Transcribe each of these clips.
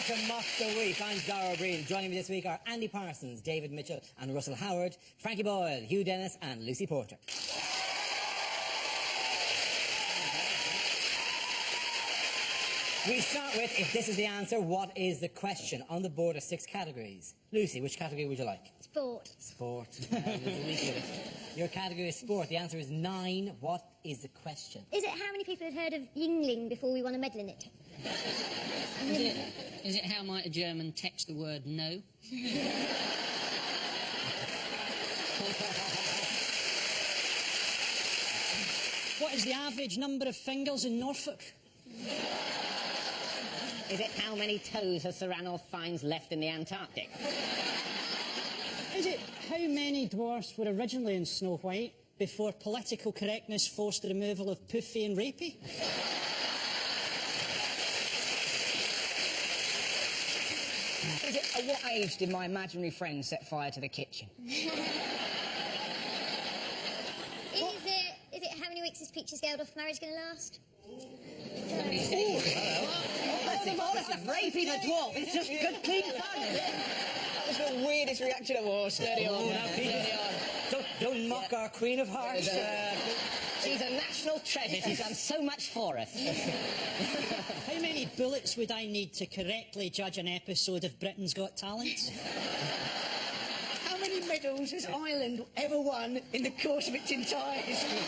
To Mock the Week. I'm Dara Breen. Joining me this week are Andy Parsons, David Mitchell and Russell Howard, Frankie Boyle, Hugh Dennis and Lucy Porter. We start with, if this is the answer, what is the question? On the board are 6 categories. Lucy, which category would you like? Sport. Sport. Your category is sport. The answer is 9. What is the question? Is it how many people had heard of Yingling before we won a medal in it? Is it how might a German text the word no? What is the average number of fingers in Norfolk? Is it how many toes has Sir Ranulph Fiennes left in the Antarctic? Is it how many dwarfs were originally in Snow White before political correctness forced the removal of Poofy and Rapey? Is it at what age did my imaginary friend set fire to the kitchen? Is it how many weeks is Peach's Geldof marriage going to last? That's a rapey the dwarf. It's just good, clean fun, is it? That was the weirdest reaction of all. Steady on. Don't mock our Queen of Hearts. She's a national treasure. She's done so much for us. How many bullets would I need to correctly judge an episode of Britain's Got Talent? How many medals has Ireland ever won in the course of its entire history?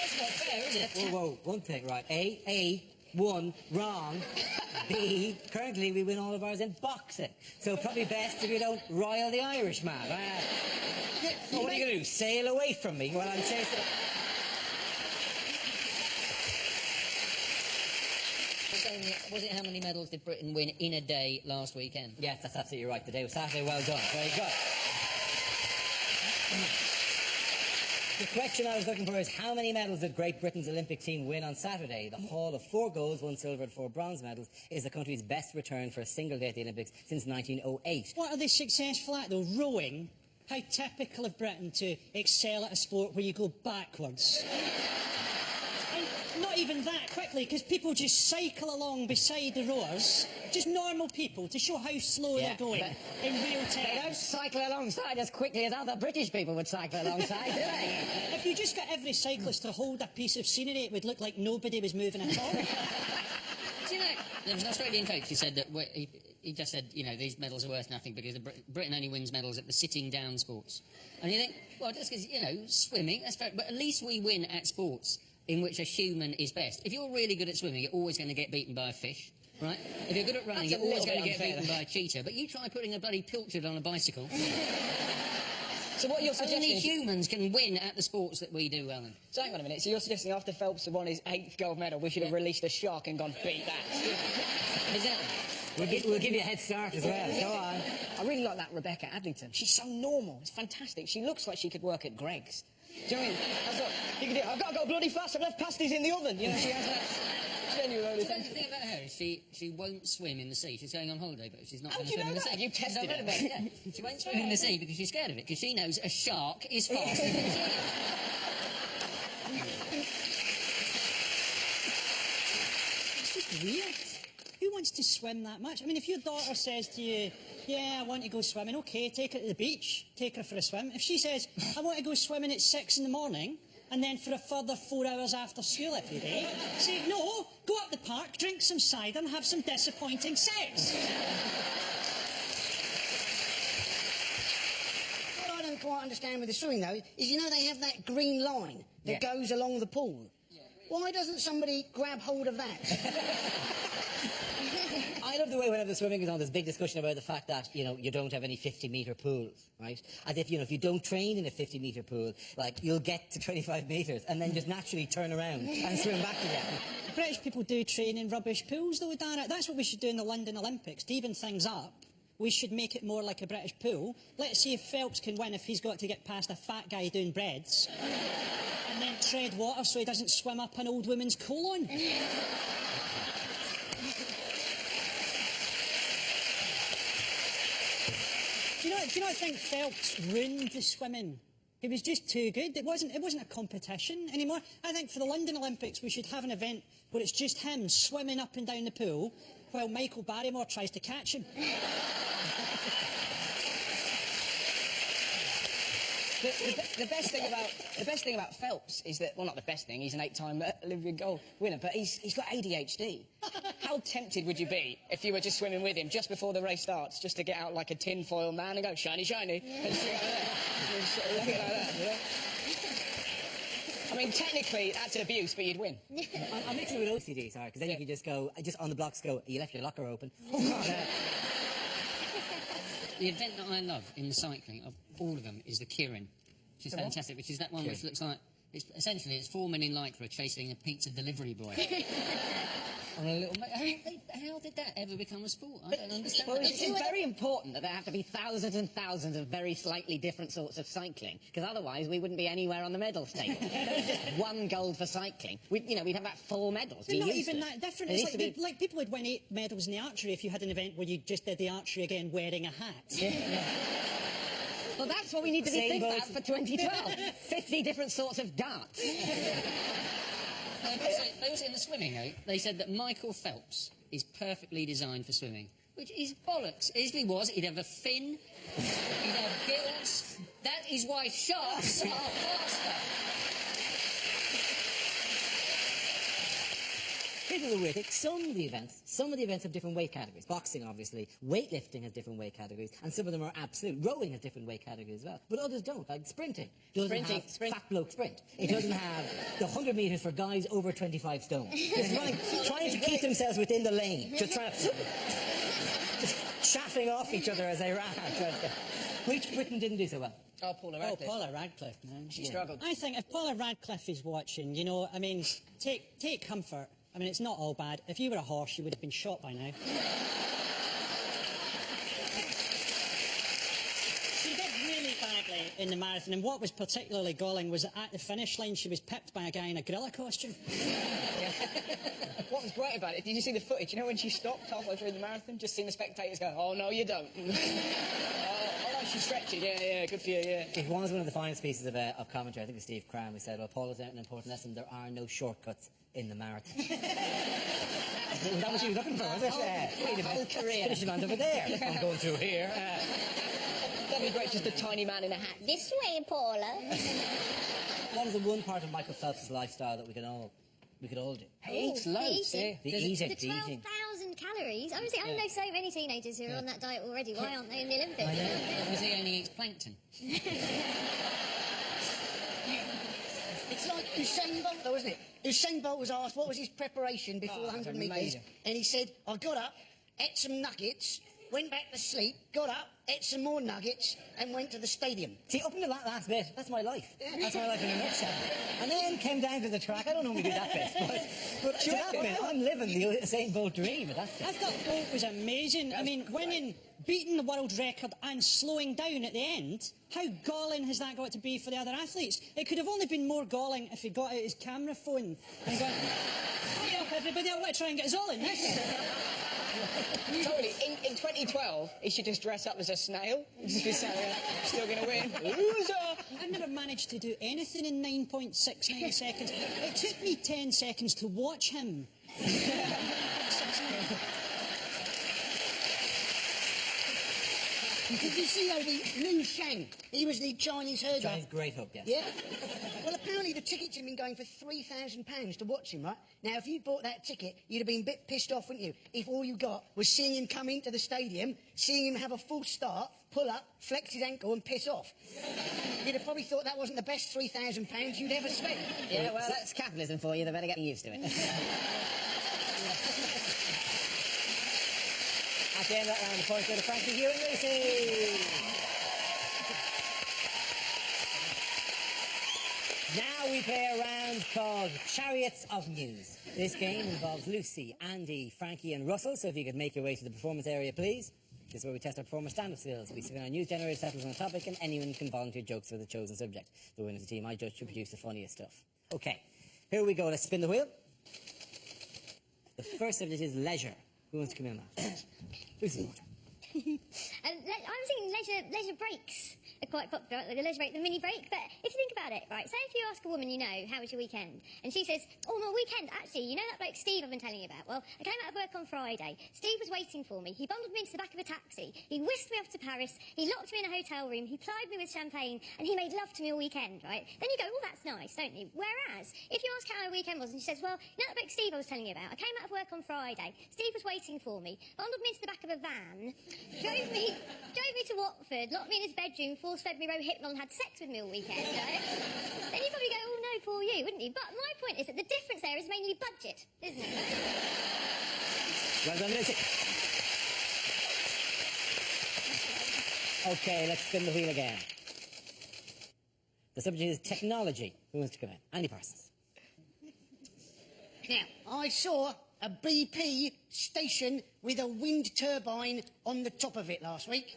That's not fair, is it? Whoa, one thing, right. A, 1, wrong. B, currently we win all of ours in boxing. So probably best if you don't roil the Irish man. What are you going to do, sail away from me while I'm chasing... Was it how many medals did Britain win in a day last weekend? Yes, that's absolutely right. The day was Saturday. Well done. Very good. The question I was looking for is how many medals did Great Britain's Olympic team win on Saturday? The haul of 4 golds, 1 silver and 4 bronze medals is the country's best return for a single day at the Olympics since 1908. What are they successful at, though? Rowing? How typical of Britain to excel at a sport where you go backwards. And not even that quickly, because people just cycle along beside the rowers, just normal people, to show how slow they're going in real time. They don't cycle alongside as quickly as other British people would cycle alongside, do they? If you just got every cyclist to hold a piece of scenery, it would look like nobody was moving at all. Do you know, there was an Australian coach who said that he just said, you know, these medals are worth nothing because Britain only wins medals at the sitting down sports. And you think, well, just because, you know, swimming, that's fair, but at least we win at sports in which a human is best. If you're really good at swimming, you're always going to get beaten by a fish, right? If you're good at running, you're always going to get beaten by a cheetah. But you try putting a bloody pilchard on a bicycle. So what you're suggesting... Only humans can win at the sports that we do, Alan. So hang on a minute, so you're suggesting after Phelps won his 8th gold medal, we should have released a shark and gone beat that? Exactly. We'll give you a head start as well. Go on. I really like that Rebecca Adlington. She's so normal. It's fantastic. She looks like she could work at Greg's. Do you know what I mean? That's what you can do. I've got to go bloody fast. I've left pasties in the oven. You know, she has that genuine... The thing about her is she won't swim in the sea. She's going on holiday, but she's not How going do to you swim know in the that? sea. You tested I've read it. about it, yeah. She won't swim in the sea because she's scared of it, because she knows a shark is faster than she is. It's just weird. Who wants to swim that much? I mean, if your daughter says to you, yeah, I want to go swimming, OK, take her to the beach, take her for a swim. If she says, I want to go swimming at 6 in the morning, and then for a further 4 hours after school every day, say, no, go up the park, drink some cider and have some disappointing sex. What I don't quite understand with the swimming, though, is, you know, they have that green line that goes along the pool. Why doesn't somebody grab hold of that? I love the way whenever the swimming is on, there's big discussion about the fact that, you know, you don't have any 50-metre pools, right? As if, you know, if you don't train in a 50-metre pool, like, you'll get to 25 metres and then just naturally turn around and swim back again. British people do train in rubbish pools, though, Dara. That's what we should do in the London Olympics. To even things up, we should make it more like a British pool. Let's see if Phelps can win if he's got to get past a fat guy doing breads. And then tread water so he doesn't swim up an old woman's colon. Do you know, I think Phelps ruined the swimming He was just too good. It wasn't a competition anymore. I think for the London Olympics, we should have an event where it's just him swimming up and down the pool while Michael Barrymore tries to catch him. The best thing about Phelps is that, well, not the best thing, he's an 8-time Olympic gold winner, but he's got ADHD. How tempted would you be if you were just swimming with him just before the race starts, just to get out like a tinfoil man and go, shiny, shiny, and swim like that, and sort of look at it like that, you know? I mean, technically, that's abuse, but you'd win. I'm mixing it with OCD, sorry, because then you can just go, just on the blocks go, you left your locker open. Oh, God. The event that I love in the cycling of all of them is the Kirin, which is fantastic, which is that one which looks like, essentially it's 4 men in lycra chasing a pizza delivery boy. On a little... How did that ever become a sport? I don't understand. Well, it's very important that there have to be thousands and thousands of very slightly different sorts of cycling, because otherwise we wouldn't be anywhere on the medals table. There was just one gold for cycling. We'd have about 4 medals. They're not even that different. It's like people would win 8 medals in the archery if you had an event where you just did the archery again wearing a hat. Well, that's what we need to be thinking about for 2012. 50 different sorts of darts. They also, in the swimming, they said that Michael Phelps is perfectly designed for swimming, which is bollocks. Easily was. He'd have a fin, he'd have gills. That is why sharks are faster. Here's the weird thing. Some of the events have different weight categories. Boxing, obviously. Weightlifting has different weight categories. And some of them are absolute. Rowing has different weight categories as well. But others don't. Like sprinting. Doesn't have fat bloke sprint. It doesn't have the 100 metres for guys over 25 stone. Just running, trying to keep themselves within the lane. Just chaffing off each other as they ran. Which Britain didn't do so well. Oh, Paula Radcliffe. Oh, Paula Radcliffe, man. She struggled. I think if Paula Radcliffe is watching, I mean, take comfort. I mean, it's not all bad. If you were a horse, you would have been shot by now. She did really badly in the marathon, and what was particularly galling was that at the finish line, she was pipped by a guy in a gorilla costume. What was great about it, did you see the footage? You know when she stopped halfway through the marathon? Just seeing the spectators go, oh, no, you don't. Oh, no, she stretched it. Yeah, good for you, yeah. It was one of the finest pieces of commentary, I think it was Steve Cram, who said, well, Paul has an important lesson. There are no shortcuts in the marathon. Was that what you were looking for, was it? Wait a minute. Finishing on over there. I'm going through here. That'd be great, just a tiny man in a hat. This way, Paula. What is the one part of Michael Phelps' lifestyle that we could all do? He eats loads, yeah. The eating. The 12,000 calories. Honestly, I know so many teenagers who are on that diet already. Why aren't they in the Olympics? I know. Because he only eats plankton. It's like Usain Bolt, though, isn't it? Usain Bolt was asked what was his preparation before the 100 metres, and he said, I got up, ate some nuggets, went back to sleep, got up, ate some more nuggets, and went to the stadium. See, up until that last bit, that's my life. That's my life in a nutshell. And then came down to the track. I don't normally do that bit, but to that bit, I'm living the Usain Bolt dream. But that's it. I thought Bolt was amazing. I mean, winning, beating the world record and slowing down at the end, how galling has that got to be for the other athletes? It could have only been more galling if he got out his camera phone and gone, hey up everybody, I want to try and get us all in this. Totally. In 2012, he should just dress up as a snail. Just be saying, still going to win. Loser! I never managed to do anything in 9.69 seconds. It took me 10 seconds to watch him. Did you see, though, the Liu Shang? He was the Chinese hurdler. Chinese great hope, yes. Yeah? Well, apparently the tickets had been going for £3,000 to watch him, right? Now, if you bought that ticket, you'd have been a bit pissed off, wouldn't you? If all you got was seeing him come into the stadium, seeing him have a false start, pull up, flex his ankle and piss off. You'd have probably thought that wasn't the best £3,000 you'd ever spent. Yeah, well, that's capitalism for you. They better get used to it. At the end of that round, the points go to Frankie Hugh and Lucy. Now we play a round called Chariots of News. This game involves Lucy, Andy, Frankie and Russell, so if you could make your way to the performance area, please. This is where we test our performance stand-up skills. We spin our news generator settles on a topic and anyone can volunteer jokes for the chosen subject. The winner of the team I judge to produce the funniest stuff. OK, here we go. Let's spin the wheel. The first subject is leisure. Who wants to come in on that? Lucy. I'm thinking leisure breaks. are quite popular, like the leisure break, the mini break. But if you think about it, right, say if you ask a woman you know, how was your weekend? And she says, oh, my weekend, actually, you know that bloke Steve I've been telling you about? Well, I came out of work on Friday. Steve was waiting for me. He bundled me into the back of a taxi. He whisked me off to Paris. He locked me in a hotel room. He plied me with champagne. And he made love to me all weekend, right? Then you go, oh, that's nice, don't you? Whereas, if you ask how her weekend was, and she says, well, you know that bloke Steve I was telling you about? I came out of work on Friday. Steve was waiting for me, bundled me into the back of a van, drove me to Watford, locked me in his bedroom, force-fed me Rohypnol and had sex with me all weekend, right? Then you'd probably go, oh, no, poor you, wouldn't you? But my point is that the difference there is mainly budget, isn't it? Well done, Lucy. OK, let's spin the wheel again. The subject is technology. Who wants to come in? Andy Parsons. Now, I saw a BP station with a wind turbine on the top of it last week.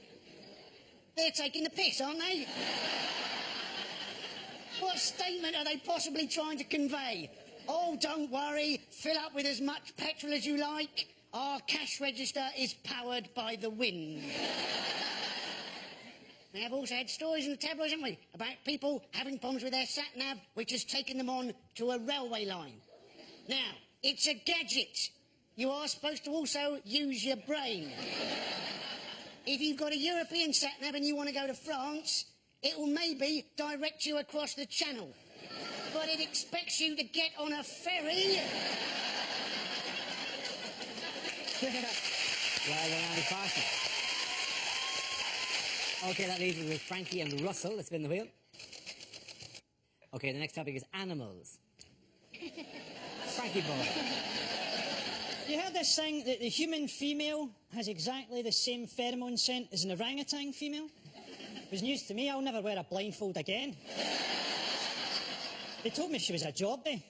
They're taking the piss, aren't they? What statement are they possibly trying to convey? Oh, don't worry, fill up with as much petrol as you like. Our cash register is powered by the wind. We have also had stories in the tabloids, haven't we, about people having problems with their sat-nav, which has taken them on to a railway line. Now, it's a gadget. You are supposed to also use your brain. If you've got a European sat-nav and you want to go to France, it will maybe direct you across the channel. But it expects you to get on a ferry. Well done, Andy Parsons. OK, that leaves us with Frankie and Russell. Let's spin the wheel. OK, the next topic is animals. Frankie boy. You heard this thing that the human female has exactly the same pheromone scent as an orangutan female? It was news to me. I'll never wear a blindfold again. They told me she was a jobby.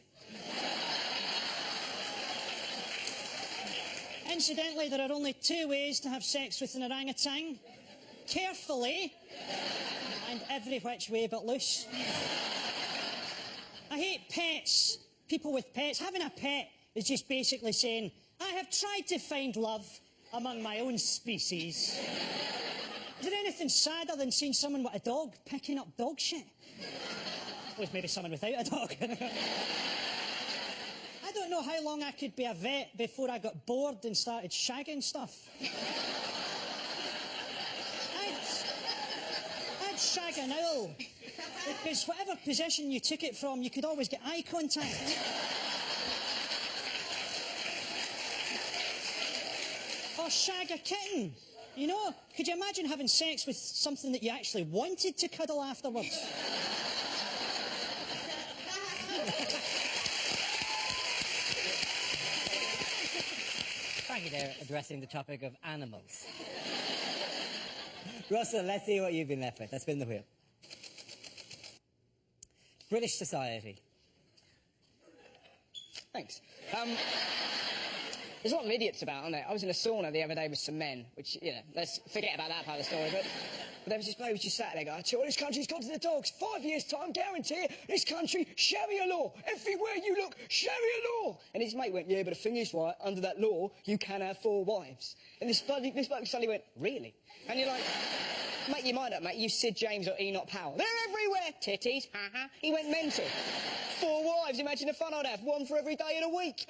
Incidentally, there are only 2 ways to have sex with an orangutan. Carefully, and every which way but loose. I hate pets. People with pets. Having a pet is just basically saying, I have tried to find love among my own species. Is there anything sadder than seeing someone with a dog picking up dog shit? I suppose maybe someone without a dog. I don't know how long I could be a vet before I got bored and started shagging stuff. I'd shag an owl, because whatever position you took it from, you could always get eye contact. Or shag a kitten. You know, could you imagine having sex with something that you actually wanted to cuddle afterwards? Frankie there addressing the topic of animals. Russell, let's see what you've been left with. Let's spin the wheel. British society. Thanks. There's a lot of idiots about, aren't there? I was in a sauna the other day with some men, which, you know, let's forget about that part of the story, but there was this bloke who just sat there going, I tell you what, this country's gone to the dogs. 5 years' time, guarantee it. This country, Sharia law. Everywhere you look, Sharia law. And his mate went, yeah, but the thing is, right, under that law, you can have 4 wives. And this bloke suddenly went, really? And you're like, make your mind up, mate. You Sid James or Enoch Powell. They're everywhere. Titties, ha-ha. He went mental. 4 wives, imagine the fun I'd have. 1 for every day in a week.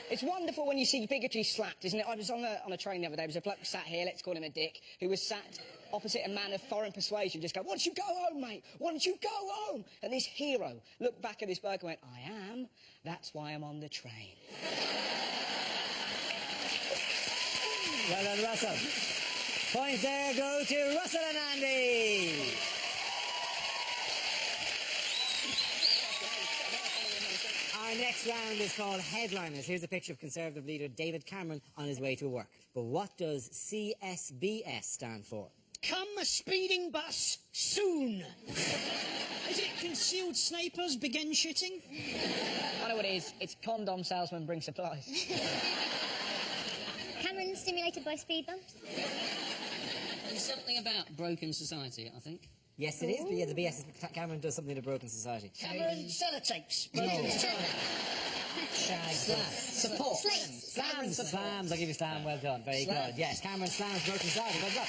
It's wonderful when you see bigotry slapped, isn't it? I was on a train the other day. There was a bloke sat here, let's call him a dick, who was sat opposite a man of foreign persuasion, just going, why don't you go home, mate? Why don't you go home? And this hero looked back at this bloke and went, I am. That's why I'm on the train. Well done, Russell. Points there go to Russell and Andy. Our next round is called Headliners. Here's a picture of Conservative leader David Cameron on his way to work. But what does CSBS stand for? Come a speeding bus soon. Is it concealed snipers begin shooting? I know what it is. It's condom salesman bring supplies. Cameron stimulated by speed bumps. There's something about broken society, I think. Yes, it is. But yeah, the BS is Cameron does something to broken society. Cameron sellotapes. Support. Slams. I'll give you slam. Well done. Very good. Yes, Cameron slams broken society. Well done.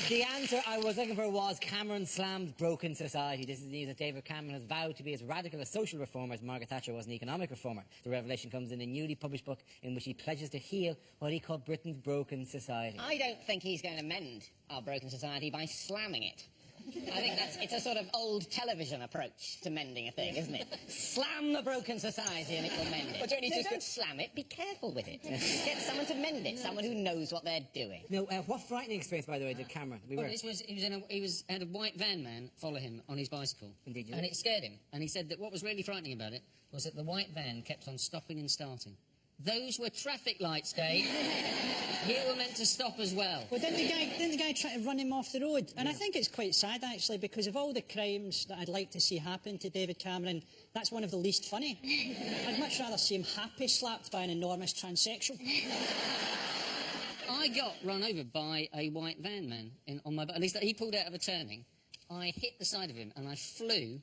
The answer I was looking for was Cameron slams broken society. This is news that David Cameron has vowed to be as radical a social reformer as Margaret Thatcher was an economic reformer. The revelation comes in a newly published book in which he pledges to heal what he called Britain's broken society. I don't think he's going to mend our broken society by slamming it. I think it's a sort of old television approach to mending a thing, isn't it? Slam the broken society and it will mend it. But don't you just don't slam it, be careful with it. Get someone to mend it, someone who knows what they're doing. No, what frightening experience, by the way, did Cameron? He had a white van man follow him on his bicycle. And did you? And it scared him. And he said that what was really frightening about it was that the white van kept on stopping and starting. Those were traffic lights, Dave. You were meant to stop as well. Well, didn't the guy try to run him off the road? And I think it's quite sad, actually, because of all the crimes that I'd like to see happen to David Cameron, that's one of the least funny. I'd much rather see him happy slapped by an enormous transsexual. I got run over by a white van man on my... At least he pulled out of a turning. I hit the side of him and I flew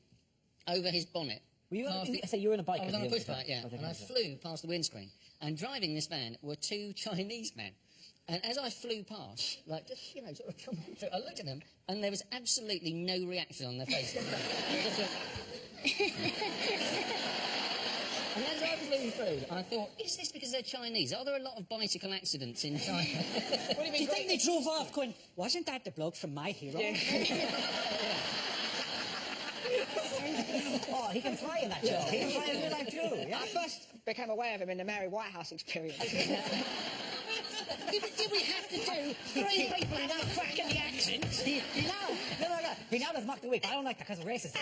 over his bonnet. Were you you were in a bike? I was on a push bike, yeah. Okay, And I flew past the windscreen. And driving this van were two Chinese men. And as I flew past, like, just, you know, sort of coming through, I looked at them, and there was absolutely no reaction on their faces. And as I flew through, I thought, is this because they're Chinese? Are there a lot of bicycle accidents in China? What do you think they drove off going, wasn't that the bloke from My Hero? Oh, he can fly in that job. He can fly in real life too. Yeah. I first became aware of him in the Mary Whitehouse experience. Did we have to do 3 people in that cracking the accents? He now does mock the week. I don't like that because of racism.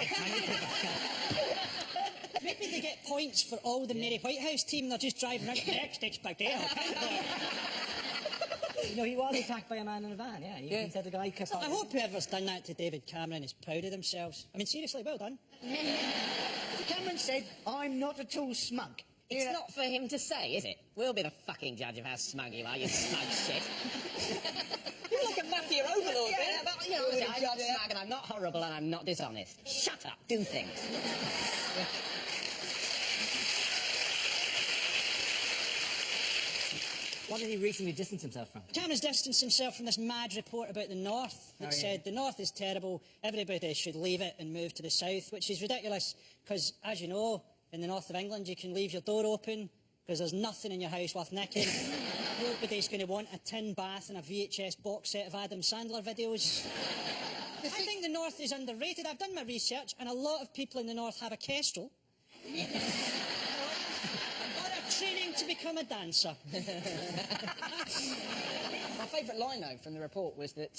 Maybe they get points for all the Mary Whitehouse team. They're just driving around next expectation. You know, he was attacked by a man in a van, yeah. He said the guy kept on... I hope whoever's done that to David Cameron is proud of themselves. I mean, seriously, well done. Cameron said, I'm not at all smug. It's not for him to say, is it? We'll be the fucking judge of how smug you are, you smug shit. You're like a mafia overlord, Yeah, but, you know, I'm not smug and I'm not horrible and I'm not dishonest. Shut up, do things. What did he recently distance himself from? Cameron's distanced himself from this mad report about the North that said the North is terrible, everybody should leave it and move to the South, which is ridiculous because, as you know, in the north of England you can leave your door open because there's nothing in your house worth nicking. Nobody's going to want a tin bath and a VHS box set of Adam Sandler videos. I think the North is underrated. I've done my research and a lot of people in the North have a kestrel. Training to become a dancer. My favourite line, though, from the report was that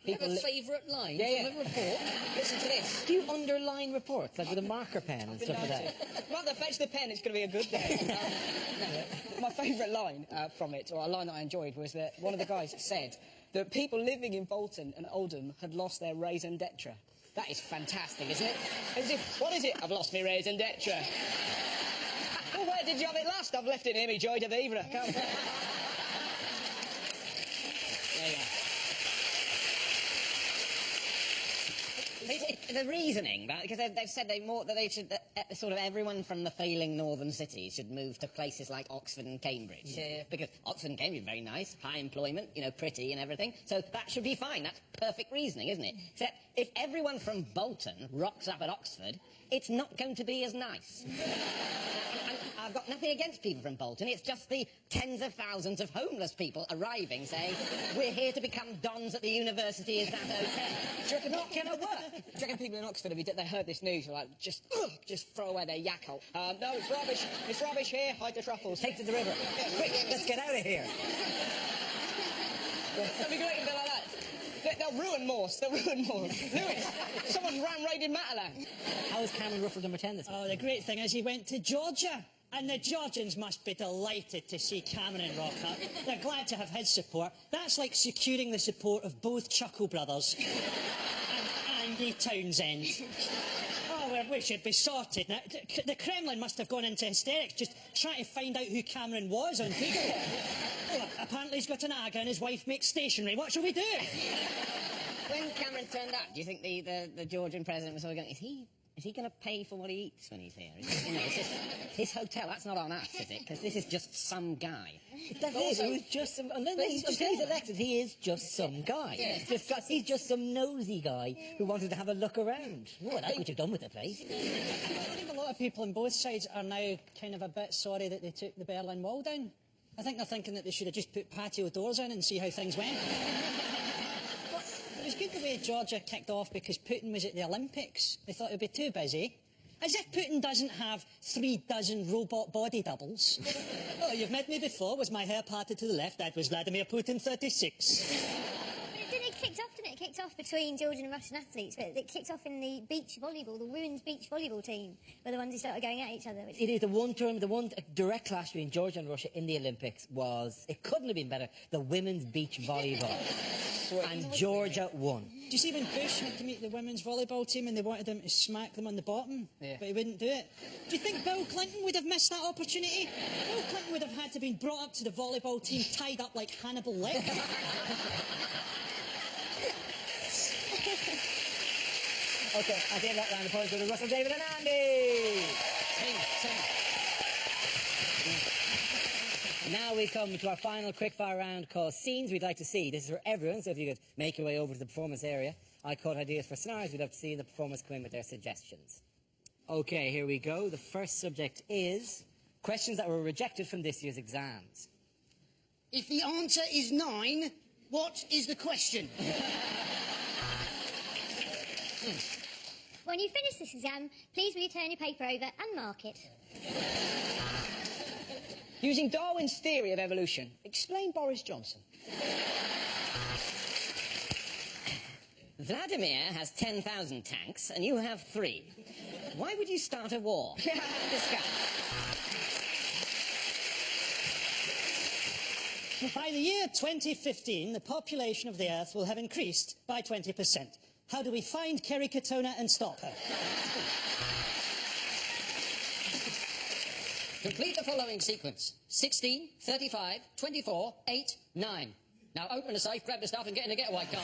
People have a favourite line Yeah, from a report? Listen to this. Do you underline reports, like with a marker pen and stuff like that? Rather fetch the pen, it's going to be a good day. My favourite line from it, or a line that I enjoyed, was that one of the guys said that people living in Bolton and Oldham had lost their raison d'etre. That is fantastic, isn't it? As if, what is it? I've lost my raison d'etre. Well, where did you have it last? I've left it in my Joy de Vivre. There you go. The reasoning, because they've said sort of everyone from the failing northern cities should move to places like Oxford and Cambridge. Because Oxford and Cambridge are very nice, high employment, you know, pretty and everything. So that should be fine. That's perfect reasoning, isn't it? Except if everyone from Bolton rocks up at Oxford, it's not going to be as nice. And I've got nothing against people from Bolton. It's just the tens of thousands of homeless people arriving saying, we're here to become dons at the university, is that okay? Do you reckon not going to work? Do you reckon people in Oxford, if they heard this news, were like, just throw away their Yakult? No, it's rubbish. It's rubbish here. Hide the truffles. Take to the river. Quick, let's get out of here. That'd be great if they're like that. They'll ruin Morse. They'll ruin Morse. Lewis, someone's ram-raided Matalan. How was Cameron Rufford number 10 this week? Oh, the great thing is he went to Georgia. And the Georgians must be delighted to see Cameron rock up. They're glad to have his support. That's like securing the support of both Chuckle Brothers and Andy Townsend. Oh, we should be sorted now. The Kremlin must have gone into hysterics just trying to find out who Cameron was on Google. Oh, apparently he's got an aga and his wife makes stationery. What shall we do? When Cameron turned up, do you think the Georgian president was sort of going, is Is he going to pay for what he eats when he's here? You know, it's just, his hotel, that's not on us, is it? Because this is just some guy. That's it. He was just some. And then he's elected. He is just some guy. Yeah. He's just some nosy guy who wanted to have a look around. What else would you have done with the place? I think a lot of people on both sides are now kind of a bit sorry that they took the Berlin Wall down. I think they're thinking that they should have just put patio doors in and see how things went. It was good the way Georgia kicked off because Putin was at the Olympics. They thought it would be too busy. As if Putin doesn't have 3 dozen robot body doubles. Oh, you've met me before. Was my hair parted to the left? That was Vladimir Putin, 36. It kicked off, didn't it? It kicked off between Georgian and Russian athletes, but it kicked off in the beach volleyball, the women's beach volleyball team, were the ones who started going at each other. It is the one direct clash between Georgia and Russia in the Olympics was, it couldn't have been better, the women's beach volleyball. And Georgia won. Do you see when Bush had to meet the women's volleyball team and they wanted him to smack them on the bottom? Yeah. But he wouldn't do it. Do you think Bill Clinton would have missed that opportunity? Bill Clinton would have had to been brought up to the volleyball team tied up like Hannibal Lecter. Okay, at the end of that round, the points go to Russell, David and Andy. Now we come to our final quickfire round called Scenes We'd Like to See. This is for everyone, so if you could make your way over to the performance area. I caught ideas for scenarios we'd love to see, and the performers come in with their suggestions. Okay, here we go. The first subject is questions that were rejected from this year's exams. If the answer is 9, what is the question? When you finish this exam, please will you turn your paper over and mark it? Using Darwin's theory of evolution, explain Boris Johnson. Vladimir has 10,000 tanks, and you have 3. Why would you start a war? Discuss. By the year 2015, the population of the Earth will have increased by 20%. How do we find Kerry Katona and stop her? Complete the following sequence. 16, 35, 24, 8, 9. Now open the safe, grab the stuff and get in a getaway car.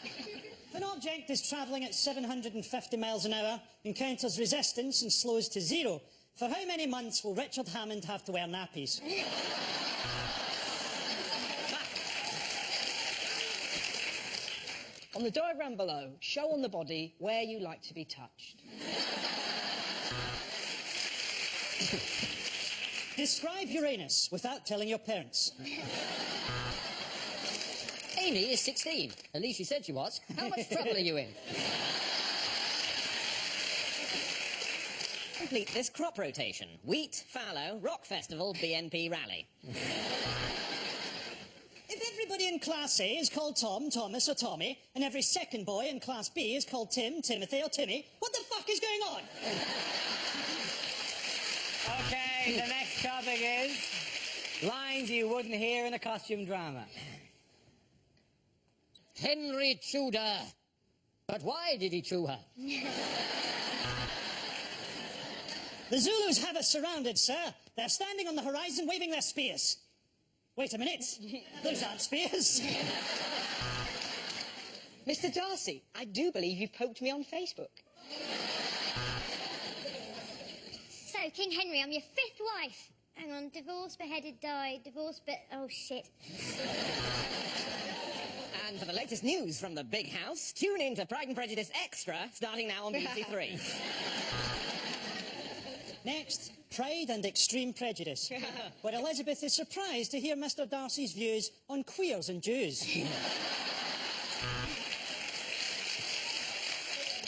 If an object is travelling at 750 miles an hour, encounters resistance and slows to 0, for how many months will Richard Hammond have to wear nappies? On the diagram below, show on the body where you like to be touched. Describe Uranus without telling your parents. Amy is 16. At least she said she was. How much trouble are you in? Complete this crop rotation. Wheat, fallow, rock festival, BNP rally. If everybody in Class A is called Tom, Thomas or Tommy, and every second boy in Class B is called Tim, Timothy or Timmy, what the fuck is going on? Okay, the next topic is lines you wouldn't hear in a costume drama. Henry chewed her. But why did he chew her? The Zulus have us surrounded, sir. They're standing on the horizon waving their spears. Wait a minute. Those aren't spears. Mr. Darcy, I do believe you poked me on Facebook. So, King Henry, I'm your 5th wife. Hang on, divorced, beheaded, died, divorced, but... Oh, shit. And for the latest news from the big house, tune in to Pride and Prejudice Extra, starting now on BBC3. Next, Pride and Extreme Prejudice, where Elizabeth is surprised to hear Mr. Darcy's views on queers and Jews.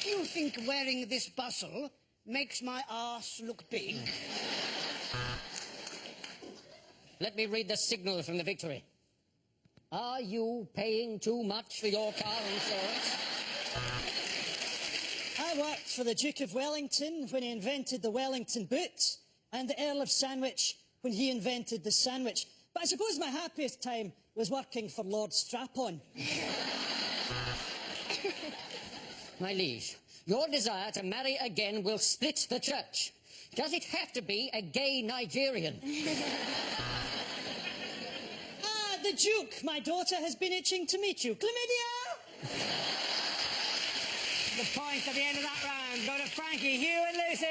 You think wearing this bustle makes my arse look big? Let me read the signal from the Victory. Are you paying too much for your car insurance? I worked for the Duke of Wellington when he invented the Wellington boot, and the Earl of Sandwich when he invented the sandwich. But I suppose my happiest time was working for Lord Strap-on. My liege, your desire to marry again will split the church. Does it have to be a gay Nigerian? Ah, the Duke. My daughter has been itching to meet you. Chlamydia! The points at the end of that round go to Frankie, Hugh and Lucy.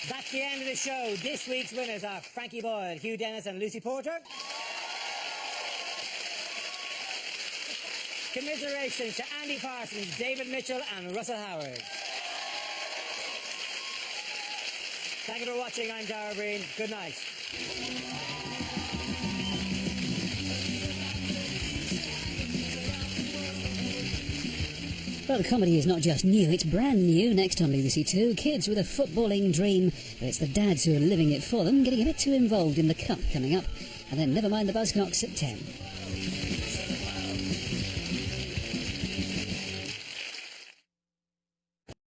That's the end of the show. This week's winners are Frankie Boyle, Hugh Dennis and Lucy Porter. Commiserations to Andy Parsons, David Mitchell and Russell Howard. Thank you for watching. I'm Dara Breen. Good night. Well, the comedy is not just new, it's brand new. Next on BBC Two, kids with a footballing dream. But it's the dads who are living it for them, getting a bit too involved in the cup coming up. And then never mind the Buzzcocks at 10.